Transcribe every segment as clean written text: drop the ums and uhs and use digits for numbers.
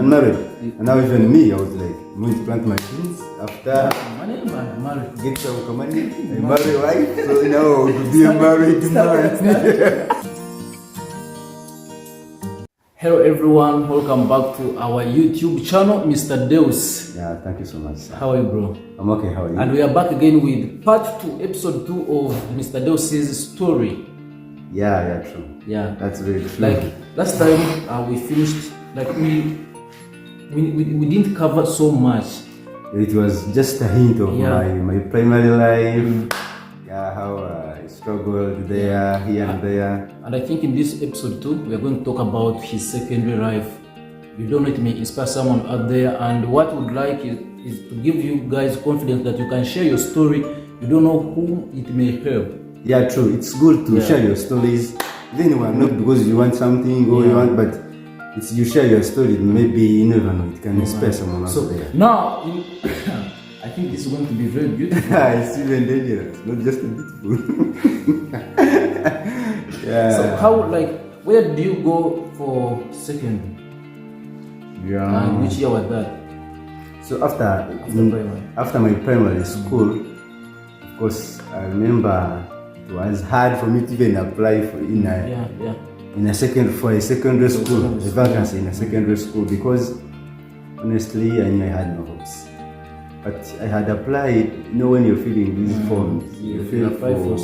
married. And now even me, I was like, I'm going to plant my beans after get some money, I marry a wife, so now to be a married man. Hello everyone, welcome back to our YouTube channel, Mr. Deus. Yeah, thank you so much, sir. How are you, bro? I'm okay, how are you? And we are back again with part 2, episode 2 of Mr. Deus's story. Yeah, true. Yeah, that's very true. Like last time we finished, like we didn't cover so much. It was just a hint of my primary life. Yeah, how I struggled there, here and there. And I think in this episode 2, we are going to talk about his secondary life. You don't know, it may inspire someone out there, and what we would like is to give you guys confidence that you can share your story. You don't know whom it may help. Yeah, true. It's good to share your stories. Then not because you want something or you want, but it's you share your story. Maybe you never know, it can inspire someone else there. Now, I think this is going to be very beautiful. It's even dangerous, not just beautiful. Yeah. So how, like, where do you go for secondary? Yeah. And which year was that? So after my primary school, of course, I remember it was hard for me to even apply for in a secondary school, a vacancy in a secondary school, because honestly I knew I had no hopes. But I had applied. You know, when you're filling these forms, you apply for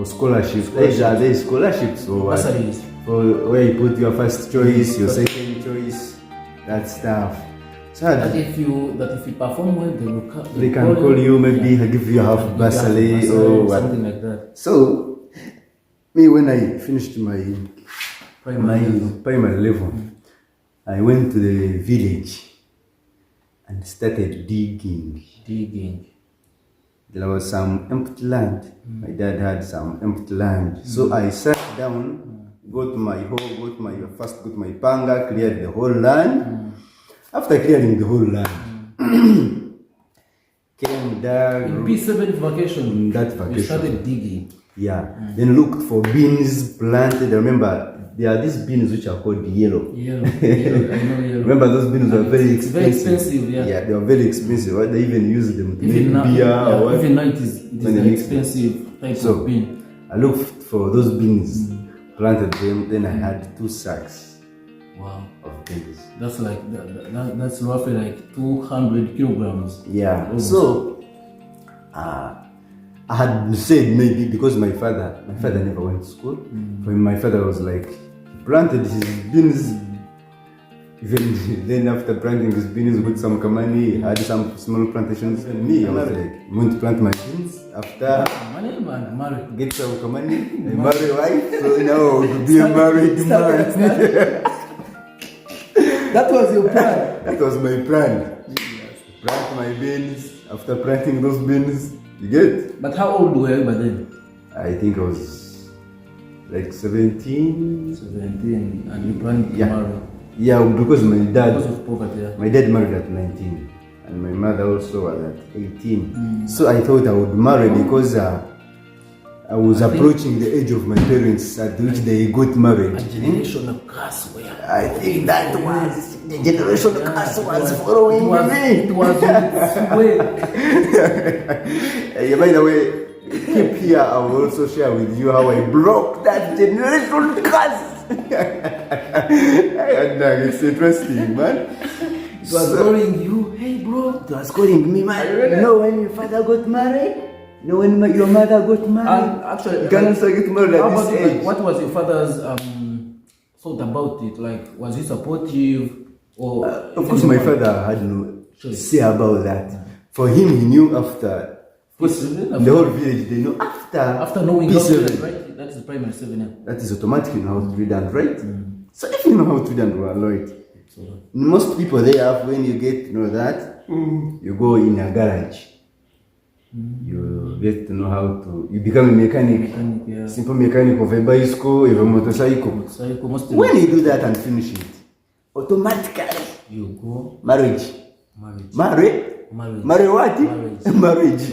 scholarships. There is scholarships or for where you put your first choice, your second choice, that stuff. So that if you perform well, they can call you, maybe give you half bursary or what, something like that. So me, when I finished my primary level, I went to the village and started digging. There was some empty land. My dad had some empty land. So I sat down, got my hoe, got my panga, cleared the whole land. After clearing the whole land, came down. In P7 vacation, that vacation, we started digging. Yeah. Then looked for beans planted. I remember there are these beans which are called yellow. Yellow, I know yellow. Remember those beans were very expensive. Very expensive, yeah. They were very expensive. They even use them to even make beer or what. Even now it is an expensive type of bean. I looked for those beans, planted them. Then I had 2 sacks. Wow. Of beans. That's like that's roughly like 200 kilograms. Yeah. Almost. So I had said maybe because my father never went to school. For him, my father was like, he planted his beans. Even then, after planting his beans with some money, he had some small plantations. And me, I was like, I'm going to plant my beans after get some money, I marry a wife. So now to be a married man. That was your plan. That was my plan. Plant my beans. After planting those beans, you get. But how old were you by then? I think I was like 17. 17, and you planned to marry? Yeah, because because of poverty. Yeah. My dad married at 19, and my mother also was at 18. So I thought I would marry because I was approaching the age of my parents at which they got married. A generational curse. I think that was the generational curse was following me. It was by the way, keep here. I will also share with you how I broke that generational curse. It's interesting, man. It was calling you, hey bro. It was calling me, man. You know when your father got married? You know when your mother got married? And actually, you can also get married at this age. Like, what was your father's thought about it? Like, was he supportive? Or of course, my father had no say about that. For him, he knew after. The whole village, they know after knowing P7, how to read, right? That is primary 7. Yeah. That is automatic, you know how to read and write. So if you know how to read and write, most people they have, when you get to know that, you go in a garage. You get to know how to, you become a mechanic, simple mechanic of a bicycle, of a motorcycle. When you do that and finish it, automatically you go marriage. Marry what? Marriage.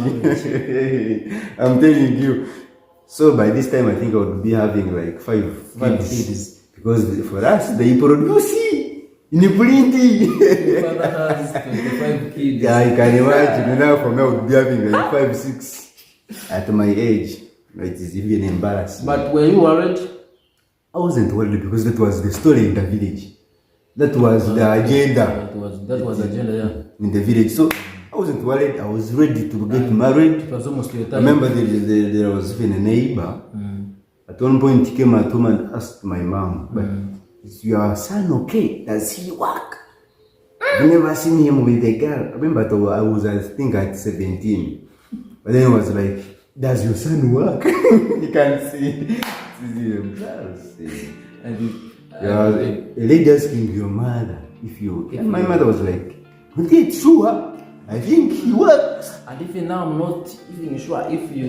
I'm telling you. So by this time, I think I would be having like five kids. Because for us, they produce In Printy. Your father has 25 kids. Yeah, I can imagine. Now for me, I would be having like 5, 6 at my age. It is even embarrassing. But were you worried? I wasn't worried because that was the story in the village. That was the agenda. That was the agenda, yeah. In the village. So I wasn't worried. I was ready to get married. It was almost your I time. remember there was even a neighbor. At one point, he came at home and asked my mom, "But is your son okay? Does he work?" I never seen him with a girl. I remember I think at 17. But then he was like, "Does your son work?" You can see. A lady asking your mother if you. And my mother was like, "Okay, sure. I think he works." And even now, I'm not even sure if you.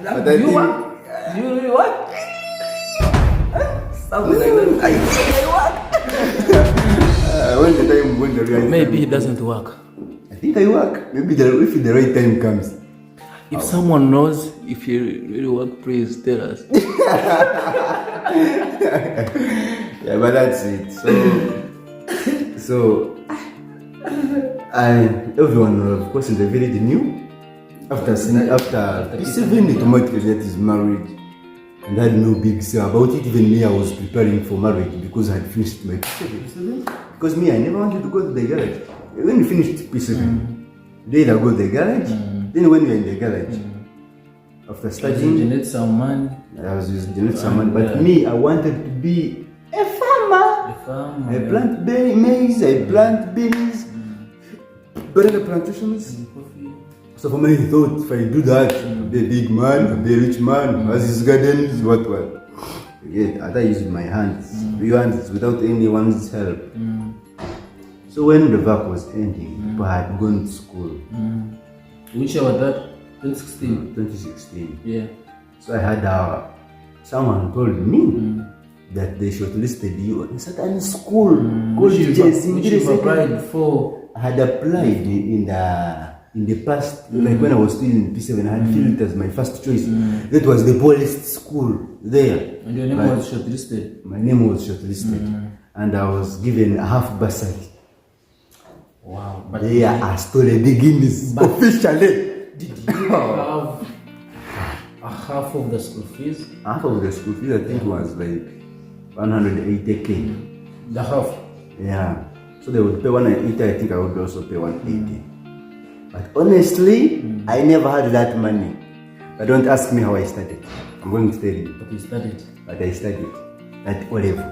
But Do you work? Do you really work? Something like that. I think I work. When the right Maybe time it doesn't work. I think I work. Maybe if the right time comes. If someone knows if you really work, please tell us. Yeah, but that's it. So everyone, of course, in the village knew. After P7, automatically that is married, and I had no big say about it. Even me, I was preparing for marriage because I had finished my P7. Because me, I never wanted to go to the garage. When you finished P7, then I go to the garage. Then when you're in the garage, after studying, you need some money. I was using some money. But me, I wanted to be a farmer. I plant maize, I plant beans, banana plantations. So for me, I thought if I do that, I'll be a big man, I'll be a rich man, has his gardens, what. Again, I used my hands, without anyone's help. So when the VAC was ending, people had gone to school. Which year was that? 2016. 2016. Yeah. So I had someone told me that they shortlisted you in certain school called Which you applied for. I had applied in the past, like when I was still in P7, I had filled it as my first choice. That was the poorest school there. And your name was shortlisted? My name was shortlisted. And I was given a half bursary. Wow. But there I stole the Guinness officially. Did you have a half of the school fees? Half of the school fees, I think, was like 180k. The half? Yeah. So they would pay 180, I think I would also pay 180. But honestly, I never had that money. But don't ask me how I started. I'm going to tell you. But you studied? But I studied at O level.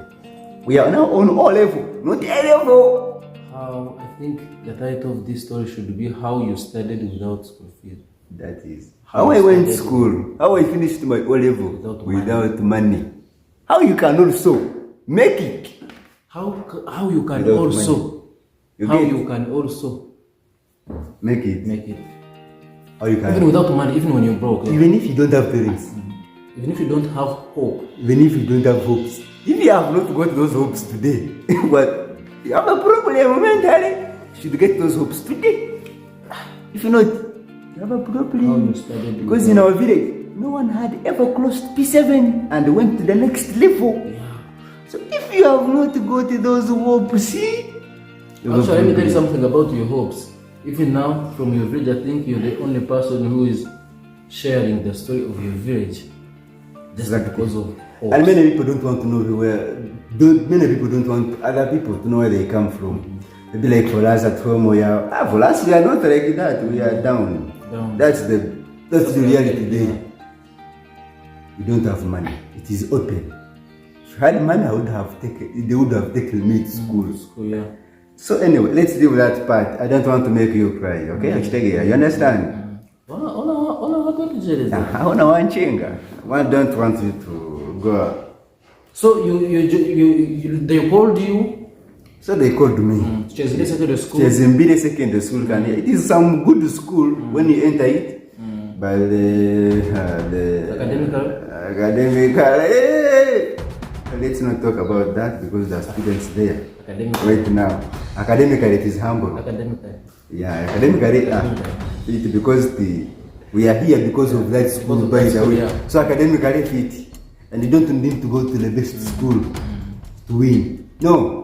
We are now on O level, not A level. I think the title of this story should be How You Studied Without School Fees. That is how I went to school, how I finished my O level without money. How you can also make it. How you can Without also money. you can also make it. How you can even without money, even when you're broke. Yeah? Even if you don't have parents. Even if you don't have hope. Even if you don't have hopes. If you have not got those hopes today, but you have a problem mentally, you should get those hopes today. If not, you have a problem. Because in our village, no one had ever crossed P7 and went to the next level. Yeah. So if you have not got those hopes, see? Actually, let me tell you something about your hopes. Even now, from your village, I think you're the only person who is sharing the story of your village. Just because of hopes. And many people don't want to know many people don't want other people to know where they come from. Maybe like for us at home, for us we are not like that. We are down. That's the reality there. You don't have money. It is open. If you had money, they would have taken me to school. Yeah. So anyway, let's leave that part. I don't want to make you cry, okay? You understand? I don't want you to go. So they called you? So they called me. Chezimbili Secondary School? Chezimbili Secondary School. It is some good school when you enter it. But the academical. Let's not talk about that because there are students there. Right now. Academically it is humble. Yeah, academically because we are here because of that school, by the way. Yeah. So academically fit. And you don't need to go to the best school to win. No.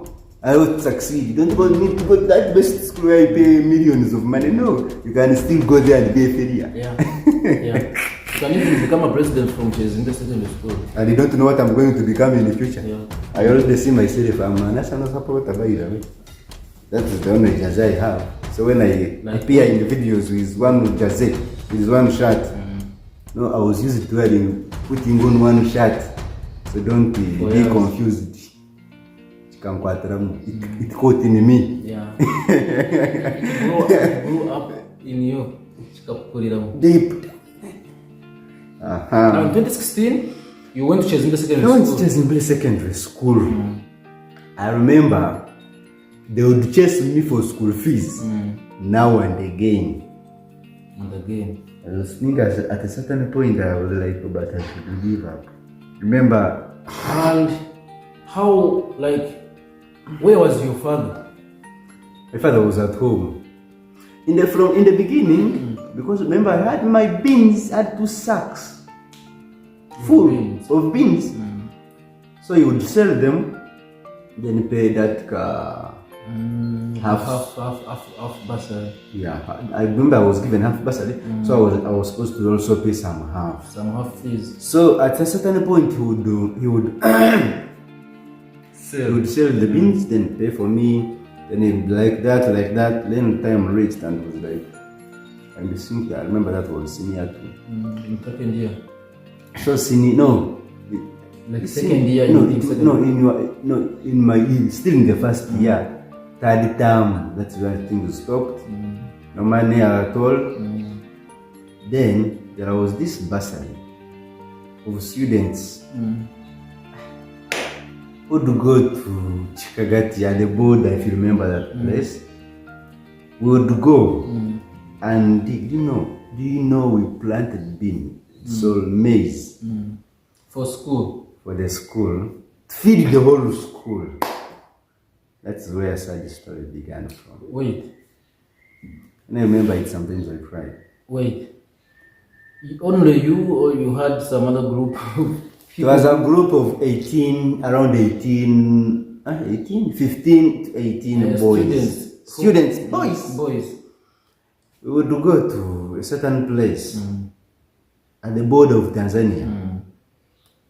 I will succeed. You don't need to go to that best school where you pay millions of money. No, you can still go there and be a failure. Yeah. You can even become a president from Chezimbe Secondary School. And you don't know what I'm going to become in the future. Yeah. I already see myself, I'm a national supporter, by the way. That is the only jersey I have. So when I appear in the videos with one jersey, with one shirt, no, I was used to putting on one shirt. So don't be confused. It caught in me. Yeah. grew up in you. Deep. Now in 2016, you went to Chezimbe Secondary School. I went to Chezimbe Secondary School. I remember they would chase me for school fees now and again. And again. I was thinking at a certain point I was like, but I should give up. Remember? And how, like, where was your father? My father was at home. In the beginning, because remember I had my beans, I had 2 sacks full of beans. So he would sell them, then pay that half bursary. Yeah, I remember I was given half bursary, so I was supposed to also pay some half fees. So at a certain point he would sell the beans, then pay for me. Then he like that. Then time reached and was like, and the senior, I remember that was senior too. In second year. So senior, no. Like second year. In my still in the first year, third term. That's where things stopped. No money at all. Then there was this bursary of students who would go to Chikagati at the border, if you remember that place. We would go and dig. Do you know we planted beans, sold maize for school? For the school, to feed the whole school. That's where such story began from. Wait. And I remember it sometimes I cry. Wait. Only you, or you had some other group? There was a group of 15 to 18 boys. Students, boys. We would go to a certain place at the border of Tanzania.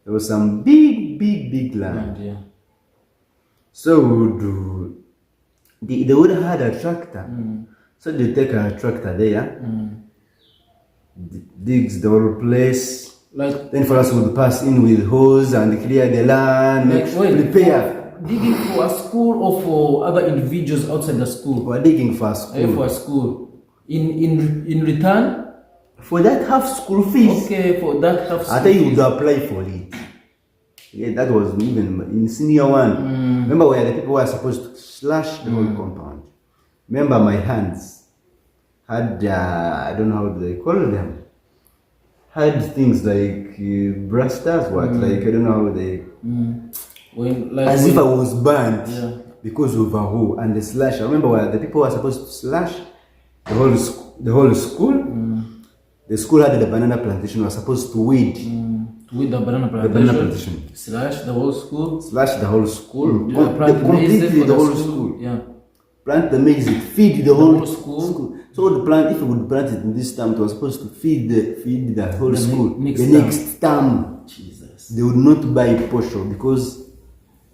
There was some big land. Yeah. So they would have had a tractor. So they take a tractor there, digs the whole place. Like, then for us would pass in with hose and clear the land, prepare. Digging for a school or for other individuals outside the school? We're digging for a school. For a school. In return? For that half school fees. Okay, for that half school fees. I thought you would apply for it. Yeah, that was even in senior one. Remember where the people were supposed to slash the whole compound. Remember my hands had, I don't know how they call them. Had things like brasters, like I don't know how they. As if I was burned because of a hole and the slash. I remember where the people were supposed to slash the whole school. The school had the banana plantation. Was supposed to weed. To weed the banana plantation. Slash the whole school. Slash the whole school. Completely the whole school. Yeah. Plant the maize, feed the whole school. So the plant, if you would plant it in this term, it was supposed to feed the whole school. Next term, Jesus. They would not buy portion because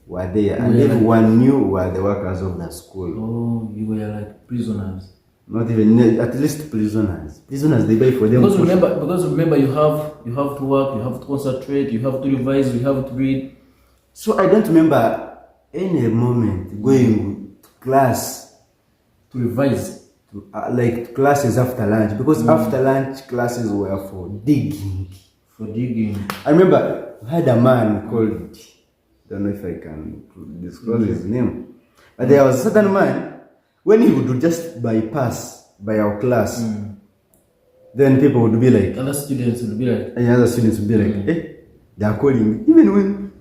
were there, and everyone knew were the workers of the school. Oh, you were like prisoners. Not even, at least prisoners. Prisoners, they buy for them. Because remember, you have to work, you have to concentrate, you have to revise, you have to read. So I don't remember any moment going to class to revise. Like classes after lunch, because after lunch classes were for digging. I remember I had a man called, don't know if I can disclose his name, but there was a certain man, when he would just bypass by our class, then people would be like, other students would be like, hey, they are calling. Even when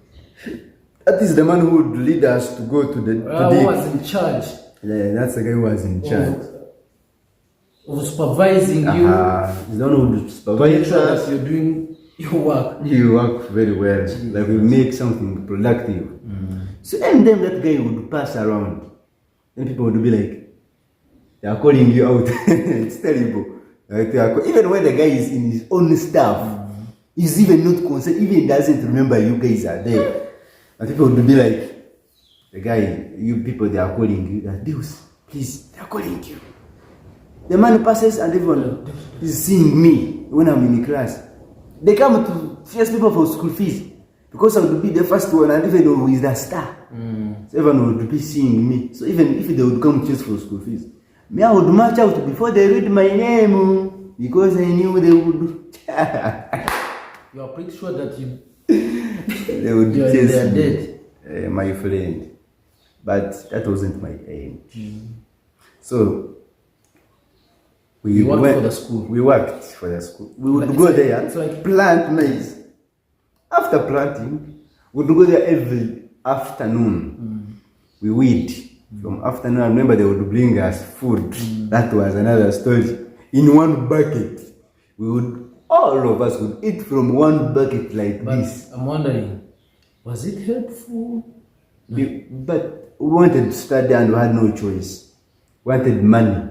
that is the man who would lead us to go to the who was in charge. Yeah, that's the guy who was in charge. Of supervising you. He's the one who would supervise us. You're doing your work. You work very well. Like we make something productive. So anytime that guy would pass around, then people would be like, they are calling you out. It's terrible. Like even when the guy is in his own stuff, he's even not concerned, even doesn't remember you guys are there. And people would be like, the guy, you people, they are calling you. That Bills, please, they are calling you. The man passes and everyone is seeing me when I'm in the class. They come to chase people for school fees because I would be the first one and even though he's the star. So everyone would be seeing me. So even if they would come chase for school fees, me, I would march out before they read my name because I knew they would. You are pretty sure that they would chase me, my friend. But that wasn't my aim. So we worked for the school. We worked for the school. We would go there, plant maize. After planting, we would go there every afternoon. We weed. From afternoon, I remember they would bring us food. That was another story. In one bucket, all of us would eat from one bucket like this. I'm wondering, was it helpful? But we wanted to study and we had no choice. We wanted money.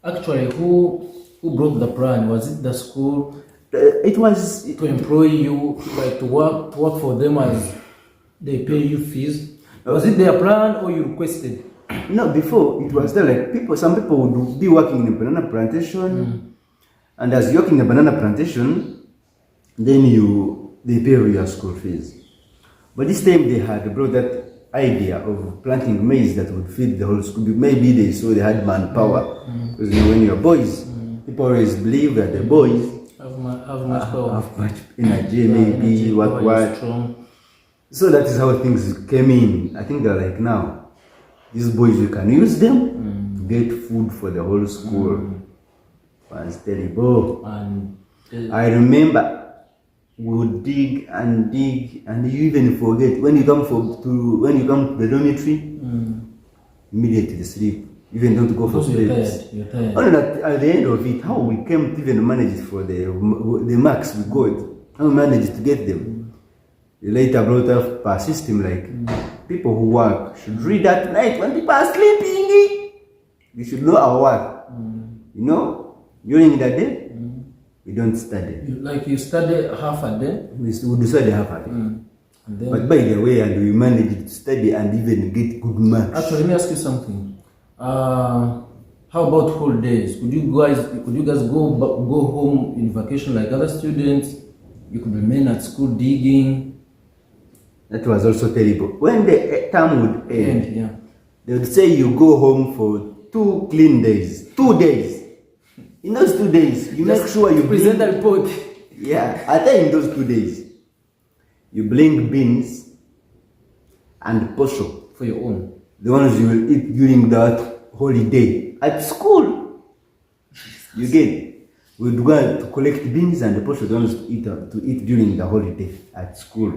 Actually, who broke the plan? Was it the school? It was to employ you, like to work for them as they pay you fees. Was it their plan or you requested? No, before it was there like some people would be working in a banana plantation, and as you're working in a banana plantation, then they pay your school fees. But this time they had brought that idea of planting maize that would feed the whole school. Maybe they saw they had manpower. Because when you're boys, people always believe that the boys have much power, have much energy, maybe what. So that is how things came in. I think they're like now, these boys, you can use them to get food for the whole school. It's terrible. I remember we would dig, and you even forget when you come to the dormitory, immediately sleep. Even don't go for sleep. You're tired. Only that at the end of it, how we came to even manage for the marks we got, how we managed to get them. We later brought up a system like people who work should read at night when people are sleeping. We should know our work. During the day, we don't study. You study half a day? We do study half a day. But by the way, and we managed to study and even get good marks. Actually, let me ask you something. How about holidays? Could you guys go home in vacation like other students? You could remain at school digging. That was also terrible. When the term would end, they would say you go home for 2 clean days. 2 days. In those 2 days, you make sure you present the report. Yeah, I think in those 2 days, you bring beans and posho for your own. The ones you will eat during that holiday at school. You get. We'd go to collect beans and the posho, the ones to eat during the holiday at school.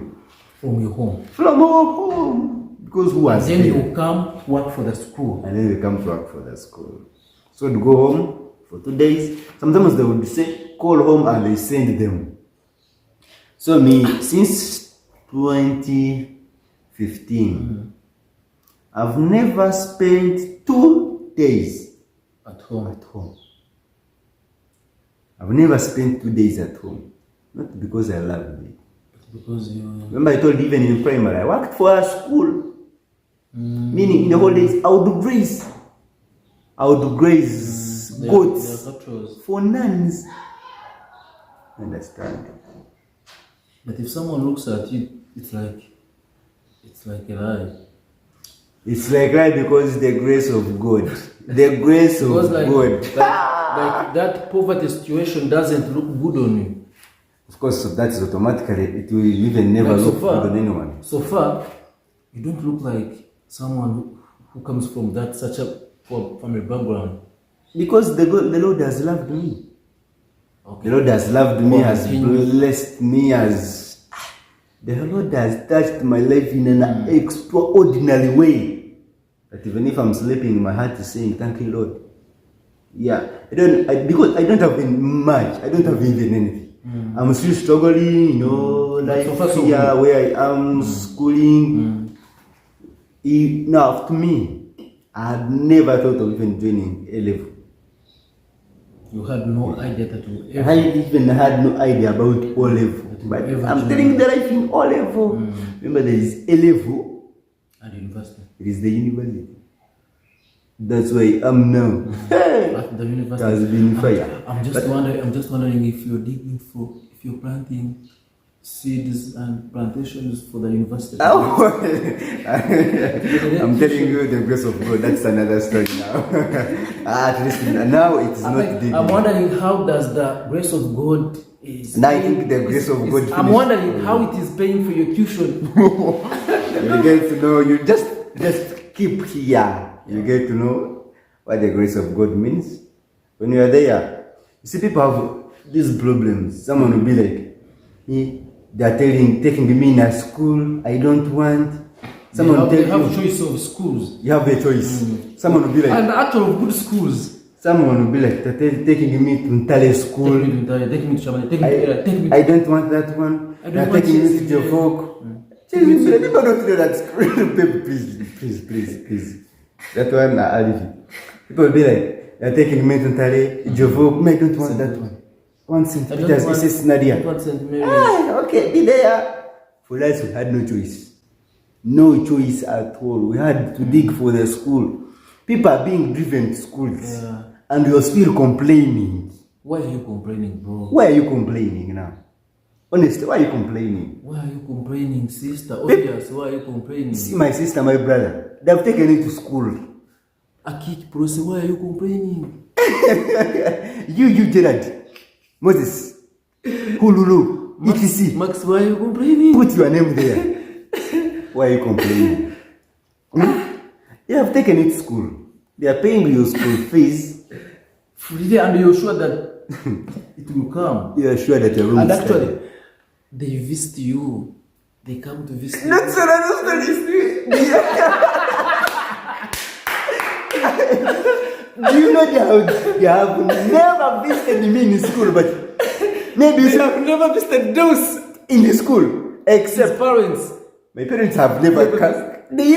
From your home. From home. Because who was then you come work for the school. And then we come to work for the school. So we'd go home for 2 days. Sometimes they would say, call home, and they send them. So since 2015, I've never spent 2 days at home. I've never spent 2 days at home. Not because I love it. Because you... Remember I told you even in primary, I worked for a school. Meaning in the holidays, I would graze. Goats for nuns. Understand? But if someone looks at you, it's like a lie. It's like lie because it's the grace of God. The grace of God. Like that poverty situation doesn't look good on you. Of course, so that's automatically, it will even never look good on anyone. So far, you don't look like someone who comes from such a poor family background. Because the Lord has loved me. Okay. The Lord has loved me, has blessed me, the Lord has touched my life in an extraordinary way. That even if I'm sleeping, my heart is saying, thank you, Lord. Yeah, because I don't have much. I don't have even anything. I'm still struggling, life here, where I am schooling. Now, to me, I had never thought of even joining A level. You had no idea that you ever... I even had no idea about O level. But I'm telling you the life in O level. Remember, there is A level and university. It is the university. That's why I'm now. At the university. It has been fire. I'm just wondering if you're digging for, if you're planting seeds and plantations for the university. Oh. I'm telling you the grace of God. That's another story now. At least now it is not digging. I'm wondering how does the grace of God is. Now I think the grace of God. I'm wondering how it is paying for your tuition. You get to know. You just keep here. You get to know what the grace of God means. When you are there, you see people have these problems. Someone will be like, they are taking me in a school I don't want. Someone they have a choice of schools. You have a choice. Someone will be like, and actual good schools. Someone will be like, they're taking me to Ntale school. Taking me to Shamani. I don't want that one. They're taking me to Jovok. People don't know that school. Please. That one, people will be like, they're taking me to Ntale, Jovok. I don't want that one. One St. Peter's, SS Nadia. Okay, be there. For us, we had no choice. No choice at all. We had to dig for the school. People are being driven to schools. Yeah. And you're still complaining. Why are you complaining, bro? Why are you complaining now? Honestly, why are you complaining? Why are you complaining, sister? Obvious, why are you complaining? See, my sister, my brother, they've taken me to school. Akik, bro, say, why are you complaining? you, Gerard. Moses, Hululu, etc. Max, why are you complaining? Put your name there. Why are you complaining? They have taken it to school. They are paying your school fees. Freely, and you're sure that it will come. You are sure that your room and is actually, study. they visit you. They come to visit you. That's another story. Do you know they have never visited me in school, but maybe they have never visited those in the school, except parents. My parents have never come. They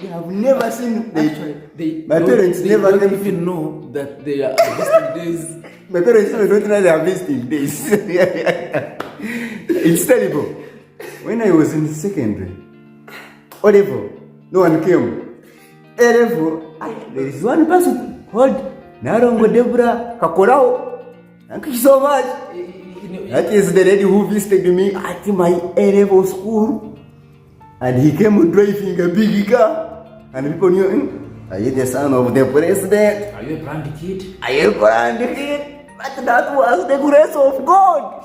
have never seen. My parents never don't even know that they are visiting days. My parents don't know they are visiting days. It's terrible. When I was in secondary, O level, no one came. A level, there is one person called Narongo Deborah Kakorao. Thank you so much. That is the lady who visited me at my A level school. And he came driving a big car. And people knew him. Are you the son of the president? Are you a grand kid? Are you a grand kid? But that was the grace of God.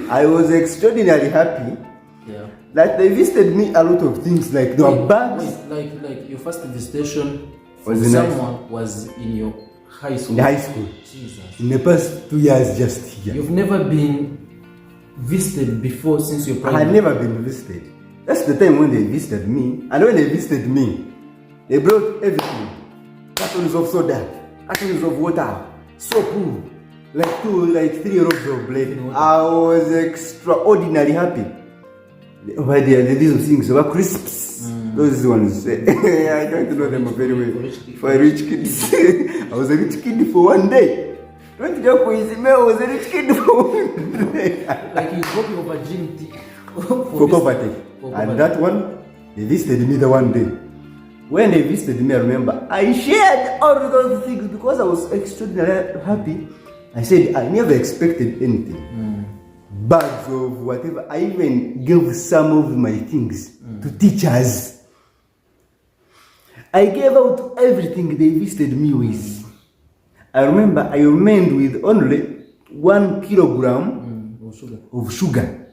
I was extraordinarily happy. Yeah. Like they visited me a lot of things, like the bags. Like your first visitation Was from someone was in your high school. In high school. Jesus. In the past 2 years, just here. You've never been visited before since your I primary. had never been visited. That's the time when they visited me. And when they visited me, they brought everything. Cartons of soda, cartons of water, soap, like 3 robes of bread. I was extraordinarily happy. Over there, these things were crisps. Those ones, I don't know them very well. For rich kids. I was a rich kid for one day. Don't joke with me, I was a rich kid for one day. Like you got your virginity for poverty. And that one, they visited me the one day. When they visited me, I remember, I shared all those things because I was extraordinarily happy. I said, I never expected anything. Bags of whatever. I even gave some of my things to teachers. I gave out everything they visited me with. I remember I remained with only 1 kilogram of sugar.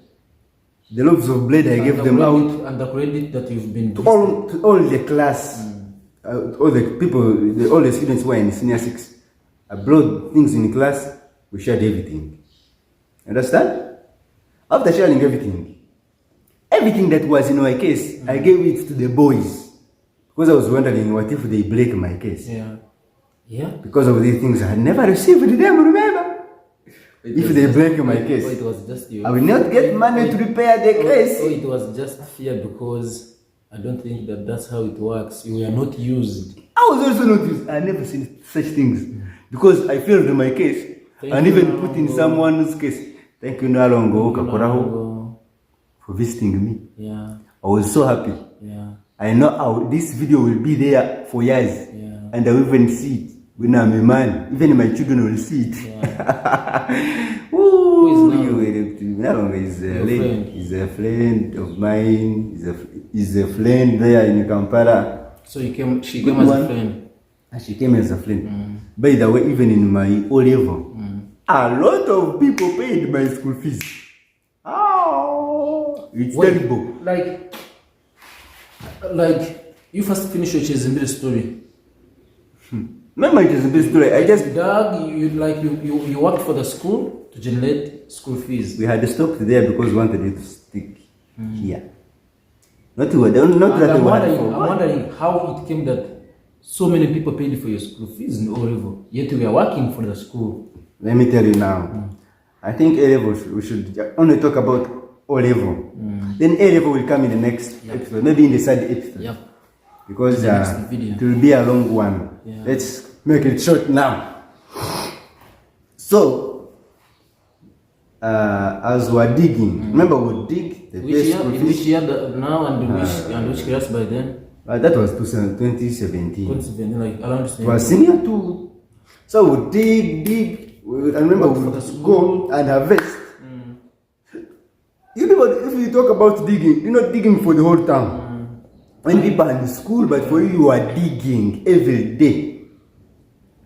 The loaves of bread I gave them out. And the credit that you've been to all the class, all the people, all the students who were in senior 6. I brought things in class, we shared everything. Understand? After sharing everything that was in my case, I gave it to the boys. Because I was wondering what if they break my case. Yeah. Because of these things, I had never received them, remember? If they break my case, it was just you. I will not get money to repair the case. It was just fear because I don't think that's how it works. You are not used. I was also not used. I never seen such things because I failed my case and even put in someone's case. Thank you, Nalongo Kakoraho, for visiting me. Yeah. I was so happy. Yeah. I know how this video will be there for years. Yeah. And I will even see it when I'm a man. Even my children will see it. Yeah. Who is Nalongo is a friend of mine. Is a friend there in Kampala. So she came as a friend. And she came as a friend. By the way, even in my O level, a lot of people paid my school fees. Oh, it's terrible. Like you first finished your Chizimbiri story. Remember it is a big story. I just Doug, you worked for the school to generate school fees. we had stopped there because we wanted it to stick here. Not that And we I'm wondering how it came that so many people paid for your school fees in O level, yet we are working for the school. Let me tell you now. I think A level we should only talk about O level. Then A level will come in the next episode, maybe in the third episode. Yep. Because The next video. it will be a long one. Yeah. Let's make it short now. So, as we're digging, remember we dig the best school In which fees. year now and which class by then? That was 2017. Like around It was senior two. So we dig. I remember we would go and harvest. You people, if you talk about digging, you're not digging for the whole town. When people are in school, but for you are digging every day.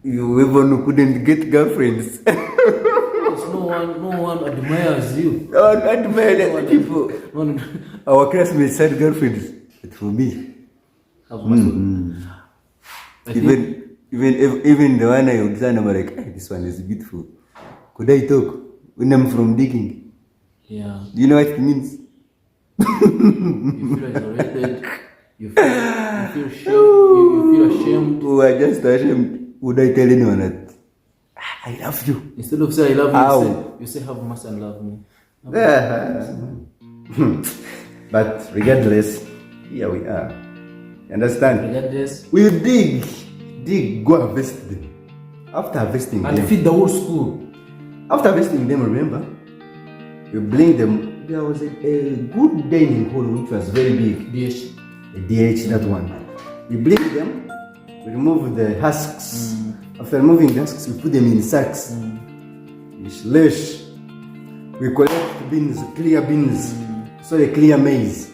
You even couldn't get girlfriends. No one admires you. No one admired people. No one Our classmates had girlfriends. But for me, have muscle. I think even the one I observed, I'm like, hey, this one is beautiful. Could I talk when I'm from digging? yeah. Do you know what it means? You feel isolated. You feel shame. You feel ashamed. Oh, I just ashamed. Would I tell anyone that I love you? Instead of saying I love Ow. you, you say have mercy and love me. But regardless, here we are. You understand? Regardless, We dig, go harvest them. After harvesting and them, feed the whole school. after harvesting them, remember, you bring them. There was a good dining hall which was very big. Dish. A DH, that one. We bring them, we remove the husks. After removing the husks, we put them in sacks. We slash. We collect beans, clear beans. So the clear maize.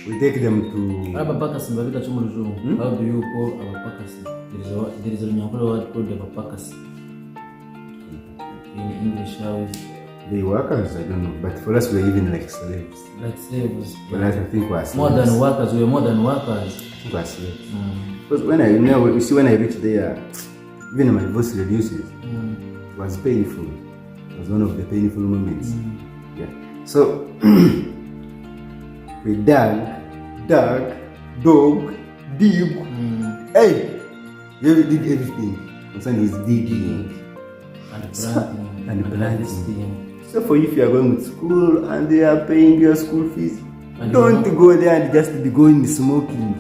We take them to. Abapakasi mbabita chumuluju. How do you call abapakasi? There is a Nyankole word called abapakasi. In English, how is The workers, I don't know. But for us, we're even like slaves. like slaves? But I think we're slaves. More than workers, we are more than workers. I think we're slaves. Because when I reached there, even my voice reduces. It was painful. It was one of the painful moments. Yeah. So we dug, dig. Hey, we did everything. Concerned with digging And planting. and planting. Planting. So for you, if you are going to school and they are paying your school fees, And don't go there and just be going smoking.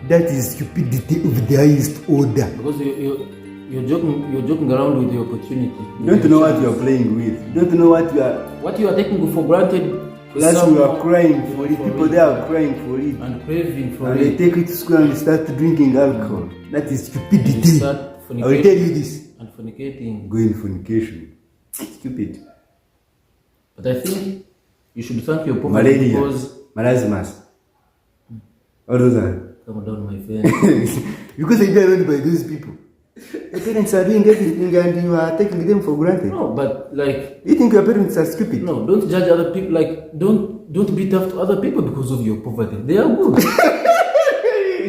That is stupidity of the highest order. Because you're joking around with the opportunity. You don't know what you are playing with. You don't know What you are taking for granted. Plus some we are crying for it. People there are crying for it. and craving for And it. they take it to school and they start drinking alcohol. That is You stupidity. start I will tell you this. and fornicating. Go in fornication. Stupid. But I think you should thank your poverty Malaria. because Marasmus. All those are. come down, my friend. Because they are owned by those people. The parents are doing everything and you are taking them for granted. No, but like You think your parents are stupid? no, don't judge other people. Like don't be tough to other people because of your poverty. They are good.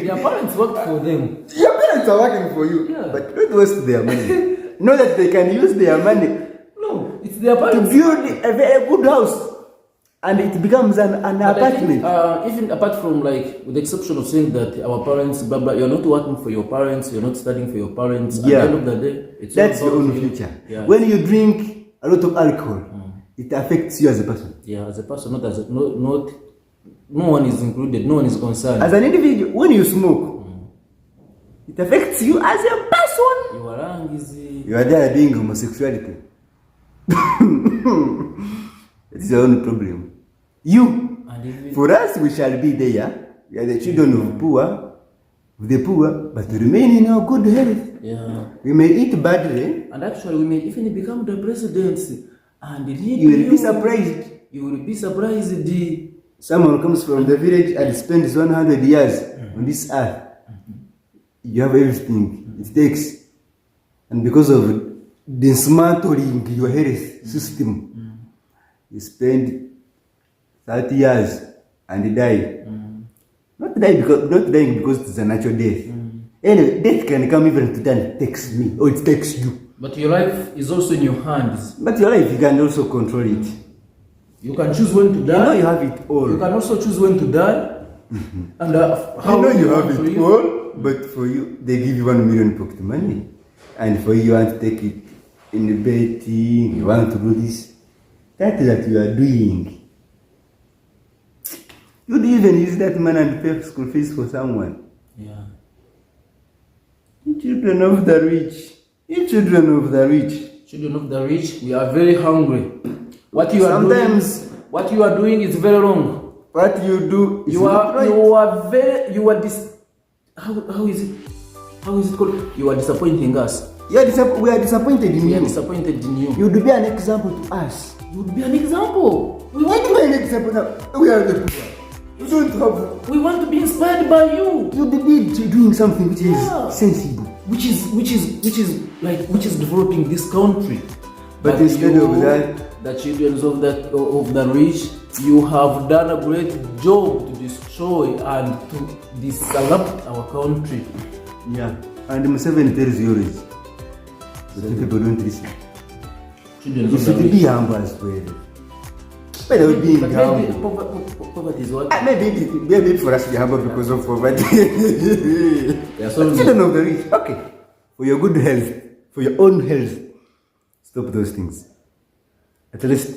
Their parents worked for them. Your parents are working for you, Yeah. but don't waste their money. Know that they can use their money No, it's their to parents. build a very good house. and it becomes an But I think, apartment. even apart from, like, with the exception of saying that our parents, blah blah, you're not working for your parents, you're not studying for your parents. Yeah. At the end of the day, it's That's all your about own you. future. Yeah. When you drink a lot of alcohol, it affects you as a person. Yeah, as a person, not as a, not no one is included, no one is concerned. As an individual, when you smoke, it affects you as a person. You are angry. You are there doing homosexuality. It's your own problem. You, And even, for us, we shall be there. We are the children of the poor, but we remain in our good health. yeah. We may eat badly. And actually, we may even become the presidency. And You will be surprised. You will be surprised. Someone comes from the village and spends 100 years on this earth. You have everything it takes. And because of dismantling your health system, you spend 30 years and die. Not dying because it's a natural death. Anyway, death can come even today and it takes me, or it takes you. But your life is also in your hands. But your life, you can also control it. You can choose when to You die. know you have it all. You can also choose when to die. And I know you have for it you. all, but for you, they give you 1 million pocket money. And for you want to take it in the betting, you want to do this. That you are doing. You'd even use that money and pay school fees for someone. Yeah. You children of the rich. You children of the rich. Children of the rich, we are very hungry. What you are Sometimes- doing, what you are doing is very wrong. What you do is not right. How is it called? You are disappointing us. We are disappointed in We are you. disappointed in you. You would be an example to us. You would be an example. We want to be an example now. We are the poor. You don't have. We want to be inspired by you. You be doing something which Yeah. is sensible. Which is developing this country. But instead of that, the children of the rich, you have done a great job to destroy and to disrupt our country. yeah. And Museveni tells you always, but the people don't listen. Children You of the should be rich. humble as well. By the way, being But maybe humble. poverty is what? Maybe for us to be humble because of poverty. Yeah, so But children of the rich, okay. For your good health, for your own health, stop those things. At least,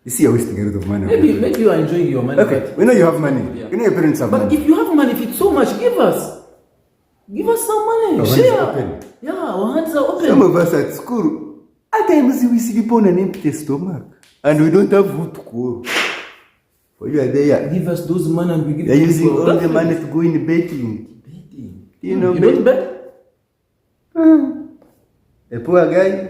you see, you're wasting a lot of money. maybe you are enjoying your money. Okay, we know you have money. Yeah. We know your parents have But money. if you have money, if it's so much, give us. Give us some money. Our hands Share. are open. Yeah, our hands are open. Some of us at school, at times we sleep on an empty stomach and we don't have food to go. For you are there. Give us those money and we give They're them using to all our the money girlfriends. to go in betting. Betting. You know, You don't bet? A poor guy.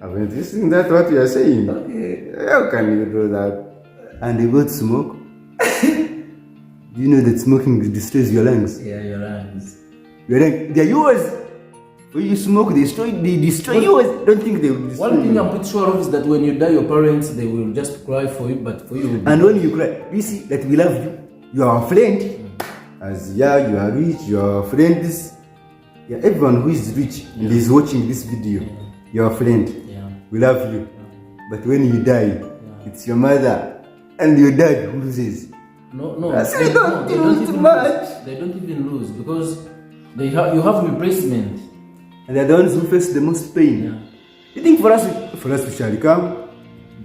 I mean, isn't that what you are saying? How can you do that? And they got smoke. Do you know that smoking destroys your lungs? Yeah, your lungs. Your lungs, they're yours. When you smoke, they destroy yours. Don't think they will destroy One thing you. I'm pretty sure of is that when you die, your parents, they will just cry for you, but for you, And when you cry, you see that we love you. You are our friend. As you are rich, you are our friends. Yeah, everyone who is rich and is watching this video, you are our friend. yeah. We love you. But when you die, it's your mother and your dad who loses. No, That's they don't lose even much. lose. They don't even lose because you have replacement. And they're the ones who face the most pain. Yeah. You think for us we shall come?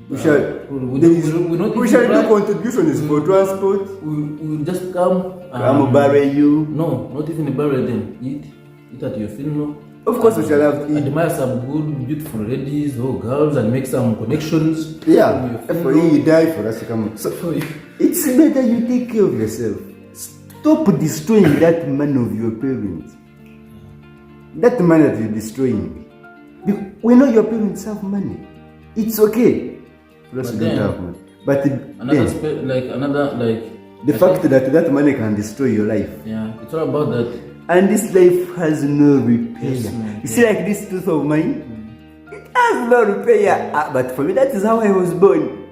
We shall, we shall do contributions for transport. We will just come. Come bury you. No, not even bury them. Eat at your funeral. Of course we shall have to eat. Admire some good, beautiful ladies or girls and make some connections. Yeah, from your for funeral. you die for us to come. So For you. it's better you take care of yourself. Stop destroying that money of your parents. That money that you're destroying. We know your parents have money. It's okay. For us But to don't then- have money. But Another the fact that money can destroy your life. yeah, it's all about that. And this life has no repair. Yes, man. You see, like this tooth of mine, it has no repair. But for me, that is how I was born.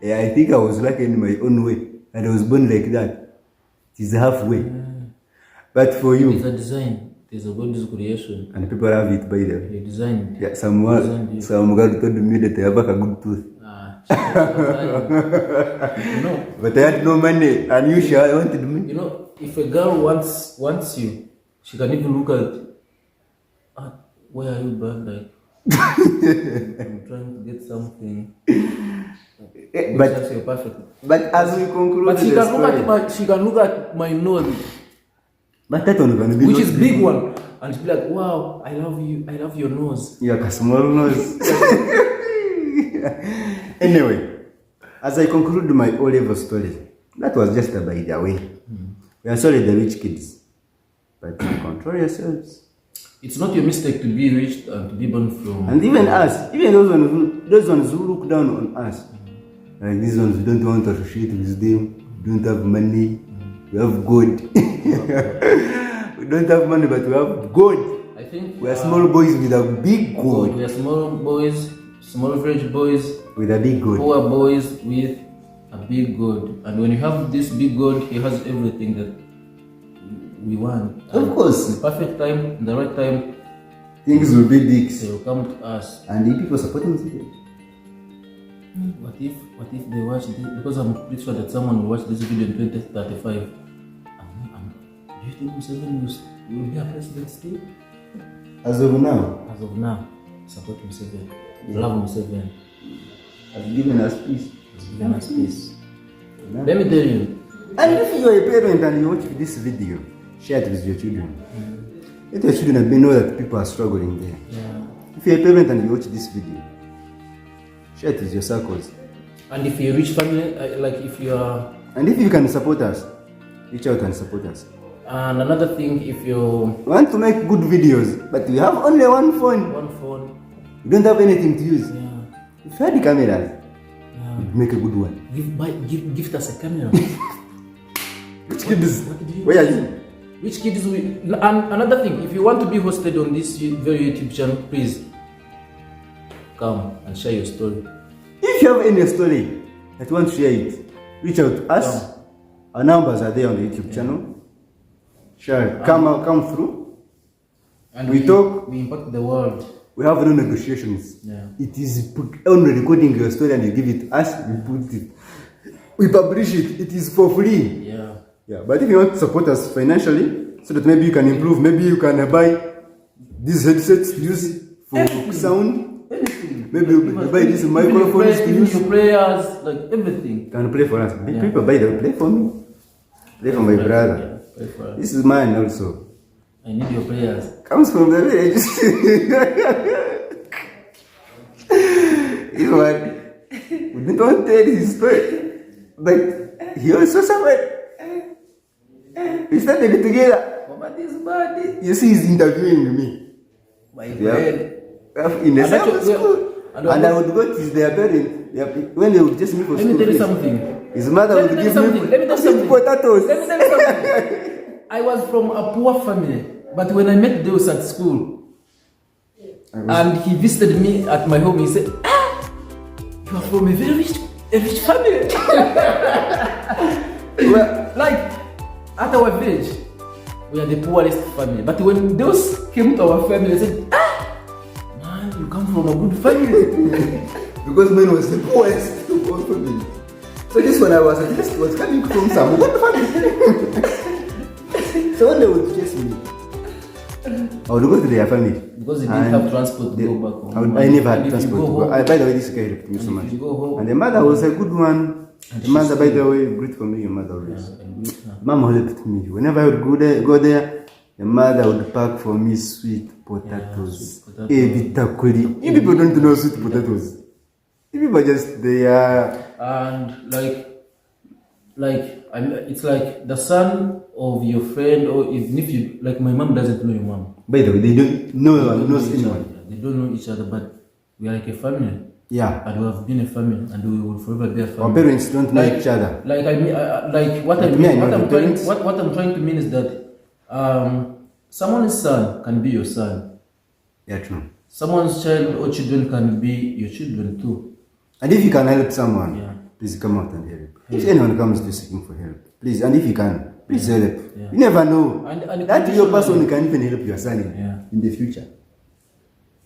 Yeah, I think I was lucky in my own way, and I was born like that. It is halfway. But for It's you, a design. It is a God's creation. And people have it by the way. He designed. Yeah, some girl told me that I have a good tooth. You know. But I had no money, and you sure I wanted money. You know, if a girl wants you, she can even look at where are you, bud? Like, I'm trying to get something. But you're perfect. But as we conclude, But she can look at my nose, but that one gonna be which is big one, and she be like, "Wow, I love you. I love your nose." You have a small nose. Anyway, as I conclude my O-level story, that was just a by the way. We are sorry, the rich kids, but control yourselves. It's not your mistake to be rich and to be born from. And even us, even those ones who look down on us, like these ones, we don't want to associate with them. We don't have money. We have God. We don't have money, but we have God. I think we are small boys with a big God. We are small boys, small village boys with a big God. Poor boys with a big God. And when you have this big God, He has everything that we want. Of course. In the perfect time, in the right time, things will be dicks. They will come to us. And the people supporting us. What if they watch this? Because I'm pretty sure that someone will watch this video in 2035. Do you think Museveni will be a president still? As of now? As of now, support Museveni. Yeah. Love Museveni. Has given us peace. Has given us peace. Yeah. Let me tell you. And if you are a parent and you watch this video, share it with your children. Let your children know that people are struggling there. Yeah. If you're a parent and you watch this video, share it with your circles. And if you're a rich family, like if you are... And if you can support us, reach out and support us. And another thing, if you want to make good videos, but we have only one phone. We don't have anything to use. Yeah. If you had the cameras, we'd make a good one. Gift us a camera. Which kids? Where are you? Which kids will... And another thing, if you want to be hosted on this very YouTube channel, please come and share your story. If you have any story that you want to share it, reach out to us. Our numbers are there on the YouTube channel. Sure, come through. And we talk. We impact the world. We have no negotiations. Yeah. It is only recording your story and you give it to us. We put it. We publish it. It is for free. Yeah. Yeah. But if you want to support us financially, so that maybe you can improve, maybe you can buy these headsets use for sound. Anything. Maybe you buy these microphones to use. Your prayers, like everything. You can play for us. People buy them. Play for me. Play for my brother. Yeah. This is mine also. I need your prayers. Comes from the village. This one, we don't tell his story, but he also suffered. We started together. But this bad. You see, he's interviewing me. My friend. In the same school. And I would go to their parents. When they would just meet for school. Let me tell you something. His mother would give me potatoes. Let me tell you something. I was from a poor family, but when I met Deus at school, and he visited me at my home, he said, you are from a very rich family. Well, like, at our village, we are the poorest family. But when Deus came to our family, he said, man, you come from a good family. Because mine was the poorest of all families. So this one I was coming from some good family. So when they would chase me, I would go to their family. Because they didn't have transport to go back home. I never had transport to go. By the way, this guy helped me so much. And the mother was a good one. The mother, by the way, great for me, your mother always. Mama helped me. Whenever I would go there, the mother would pack for me sweet potatoes. You people don't know sweet potatoes. You people just, they are... And it's like the son of your friend, or even if you, like my mom doesn't know your mom. By the way, they don't know anyone. They don't know each other, but we are like a family. Yeah. And we have been a family, and we will forever be a family. Our parents don't know each other. What I'm trying to mean is that someone's son can be your son. Yeah, true. Someone's child or children can be your children too. And if you can help someone, please come out and help. If anyone comes to seeking for help, please, and if you can, Please help. Yeah. You never know. And that your person can even help your son in the future.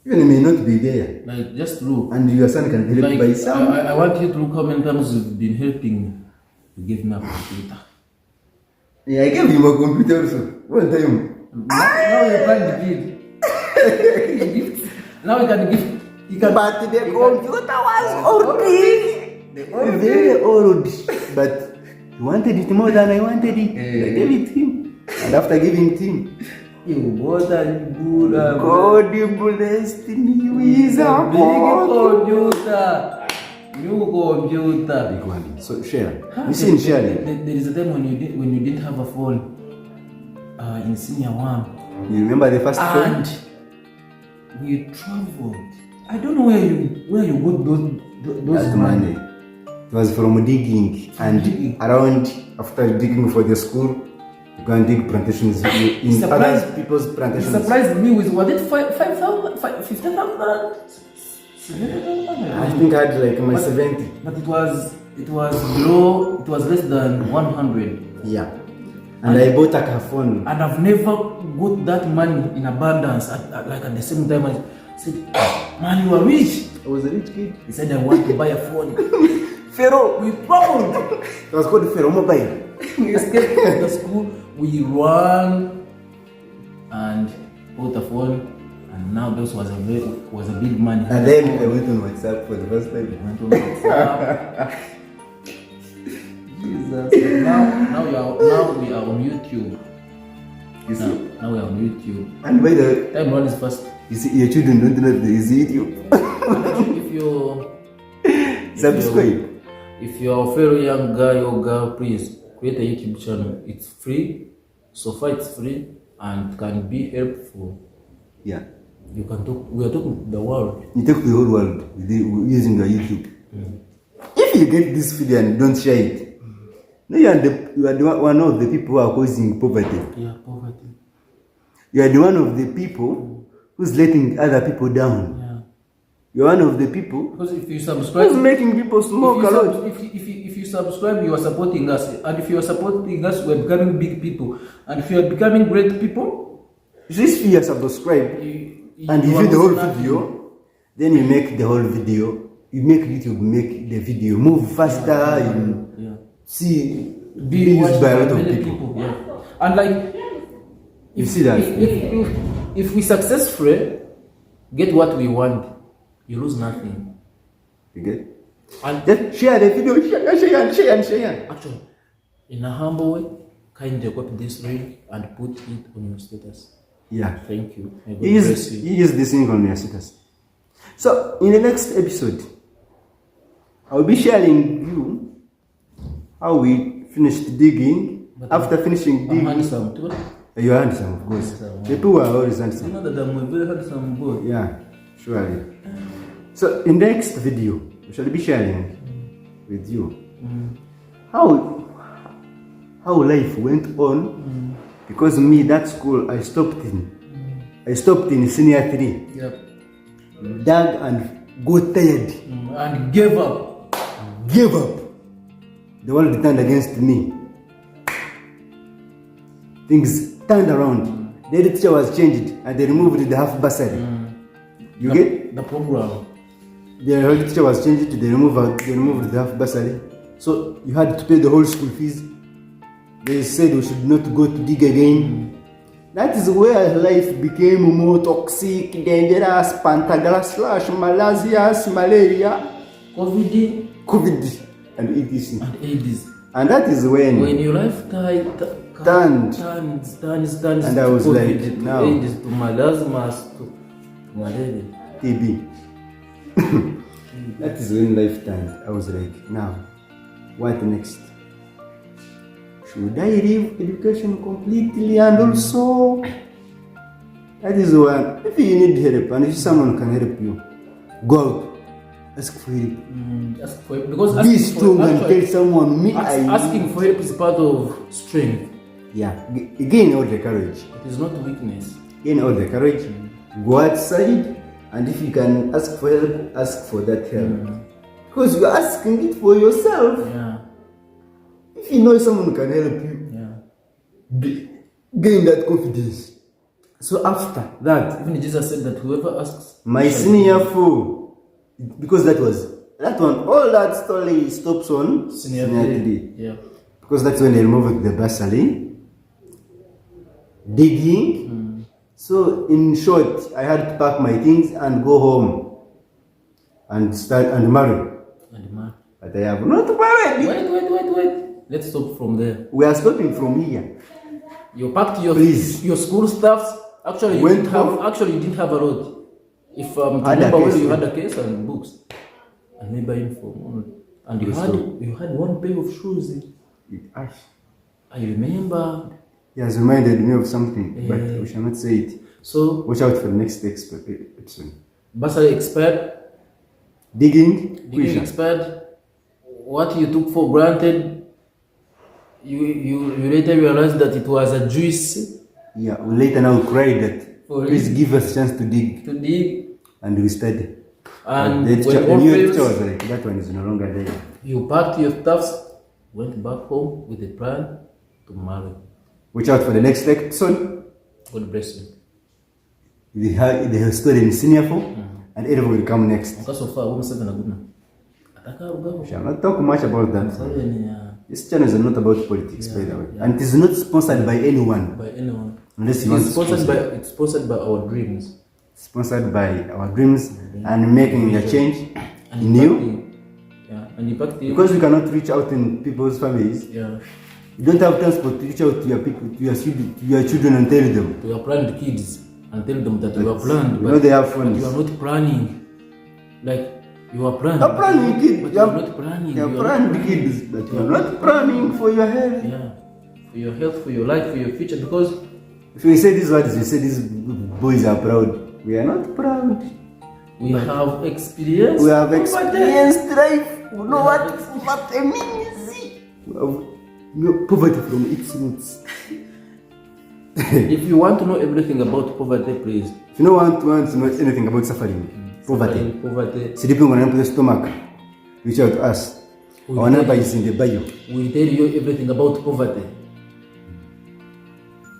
Even he may not be there. Like, just look. And your son can help Like, by some. I want you to look how many times you've been helping me. You give me a computer. Yeah, I gave him a computer also. One time. Now you're trying to give. Now you can give. You can, but the computer was old. Very old. But he wanted it more than I wanted it. I gave it to him. And after giving it to him, you bought a good God blessed me with a computer. New computer. Big one. So share. You see, share. There is a time when you didn't have a phone. In senior one. You remember the first phone? And we traveled. I don't know where you got those money. It was from digging and around after digging for the school, you go and dig plantations in other people's plantations. It surprised me with, was it 5,000, 50,000? I think I had like my 70. But it was low, it was less than 100. Yeah. And I bought a phone. And I've never got that money in abundance at the same time. I said, man, you are rich. I was a rich kid. He said, I want to buy a phone. Pharaoh. We traveled. It was called Pharaoh Mobile. We escaped from the school. We ran and bought a phone. And now this was a big money. And then I went on WhatsApp for the first time. I went on WhatsApp. Jesus. Now we are on YouTube. You see? Now we are on YouTube. And by the Time one is fast. You see, your children don't know there is YouTube. If subscribe. If you're a very young guy or girl, please create a YouTube channel. It's free. So far it's free and can be helpful. Yeah. You can talk. We are talking to the world. You talk to the whole world using your YouTube. If you get this video and don't share it, no, you are one of the people who are causing poverty. Yeah, poverty. You are the one of the people who's letting other people down. Yeah. You are one of the people because if you subscribe, who's making people smoke a lot. If you subscribe, you are supporting us, and if you are supporting us, we are becoming big people, and if you are becoming great people, if you are subscribed and you view the whole video, then you make the whole video. You make YouTube make the video move faster. You see, be used by a lot of people. Yeah. And like, you see that if we successfully get what we want, you lose nothing. You get? And just share the video, share. Actually, in a humble way, kindly copy this link and put it on your status. Yeah. Thank you. You use this link on your status. So in the next episode, I'll be sharing you how we finished digging. But after finishing digging, handsome too. You are handsome, of course. The two are always handsome. You know that I'm very handsome boy. Yeah, surely. So in the next video, we shall be sharing with you how life went on. Because me, that school I stopped in senior 3. Yep. Dug and got tired. And gave up. The world turned against me. Things turned around. The head teacher was changed and they removed the half bursary. You get? The program. The head teacher was changed, they removed the half bursary. So you had to pay the whole school fees. They said we should not go to dig again. That is where life became more toxic, dangerous, pantagras, malaria, malaria, COVID, and AIDS. And that is when your life turned. And I was like, COVID, now. AIDS, to malasmas, to malaria. TB. That is when life turned. I was like, now, what next? Should I leave education completely? And also, that is when, if you need help and if someone can help you, go out, ask for help. Ask for help. Because be strong and tell someone, asking for help is part of strength. Yeah, gain all the courage. It is not weakness. Gain all the courage. Go outside, and if you can ask for help, ask for that help. Because you're asking it for yourself. Yeah. If you know someone can help you, gain that confidence. So after that, Even Jesus said that whoever asks, my senior 4, because that one, all that story stops on senior senior 3. three. Yeah. Because that's when they removed the bursary, digging. So in short, I had to pack my things and go home and start and marry. And man, But I have not married. wait. Let's stop from there. We are stopping from here. You packed your Please. your school stuffs. Actually, you Went didn't have. home. Actually, you didn't have a lot. If to Had a remember well, case, you yeah. had a case and books, and maybe uniform, and you Good had stuff. you had one pair of shoes. Ash. I remember. He has reminded me of something, but Eh. we shall not say it. So Watch out for the next episode. bursary expired, Digging, degree Quisha. expired. What you took for granted, you later realized that it was a juice Yeah, we later now cried that For please it. give us a chance to dig, to dig, and we studied. and the when all new fails, teacher was like, that one is no longer there. you packed your stuffs, went back home with a plan to marry. Watch out for the next episode. God bless you. The story in senior 4, and everyone will come next. Because so far, women said na good man. Ataka We ugabo. shall not talk much about that. Sorry, This channel is not about politics, by the way. yeah. And it is not sponsored by anyone. by anyone. Unless you want It's to sponsored by sponsor. it's sponsored by our dreams. Sponsored by our dreams and making a change And in you. impacting- Yeah, and impacting. Because we cannot reach out in people's families. Yeah, You don't have transport to reach out to your people, to your children and tell them. to your planned kids and tell them that you are planned, You know they have but you are phones. not planning. Like you are planned. You're planning, kid. But you are not planning. You're You are planning, not kids, but you're not planning for your health. Yeah, for your health, for your life, for your future. Because If you say these words, you say these boys are proud. We are not proud. we have experience. We have poverty. experienced life. We know what it means. We have poverty from its roots. If you want to know everything about poverty, please. If you don't want to know anything about suffering, poverty, Poverty. sleeping on an empty stomach, reach out to us. Our number is in the bio. We tell you everything about poverty.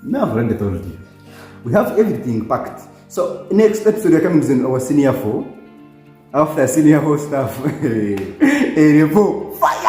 No, I've already told you. We have everything packed. So next episode we're coming to our senior 4. After senior 4 stuff, area 4, 5.